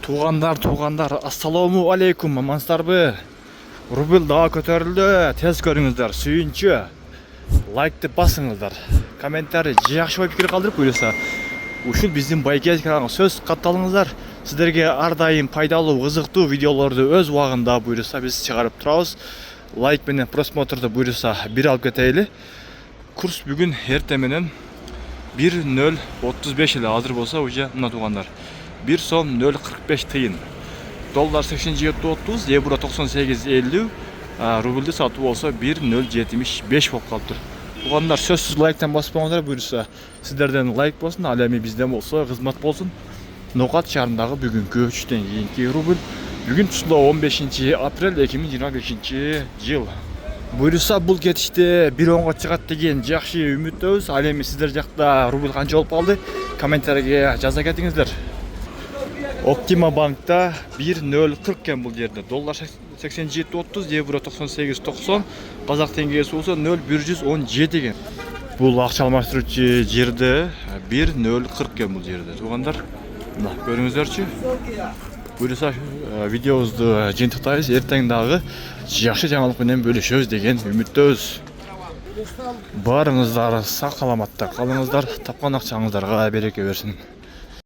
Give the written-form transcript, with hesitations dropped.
Туғандар, ассаламу алейкум, амансыздарбы? Рубль дагы көтөрүлдү, тез көрүңүздөр, сүйүнчү. Лайкты басыңыздар. Комментарий жакшы ой пикир калтырып буйруса, ушул биздин байкет каналына сөз катталыңыздар. Сиздерге ар дайым пайдалуу, кызыктуу видеолорду өз убагында буйруса биз чыгарып турабыз. Лайк менен просмотрду буйруса бир алып кетейли. Курс бүгүн эртең менен 1.035 эле азыр болсо уже мына тугандар. 1 сом 0.45 тыйын. Доллар 87.30, евро 98.50, рубльді сатып болса 1.075 болып қалыптыр. Туғандар сөзсіз лайктан баспаңыздар буйруса. Сіздерден лайк болсын, ал эми бизден болса кызмат болсын. Ноқат шаарындагы бүгүнкү үчтен кийинки рубль. Бүгүн число 15 апрель 2025 жыл. Буйруса бул кетиште 1.10 чыгат деген жакшы үмүттөбүз. Ал эми сиздер жакта рубль канча болуп калды? Комментарийге жаза кетиңиздер. Optima Bank'ta 1.040 кен бұл жерде. Доллар 87.30, евро 98.90, қазақ теңгесі болса 0.117 кен. Бұл ақша алмастыручу жерде 1.040 кен бұл жерде. Туғандар, көріңіздерші. Бұйырса видеомызды жиынтықтайыз, ертеңдағы жақсы жаңалықпенен бөлішөз деген үміттөз. Барыңыздар сақ саламатта қалыңыздар, тапқан ақшаңыздарға береке берсін.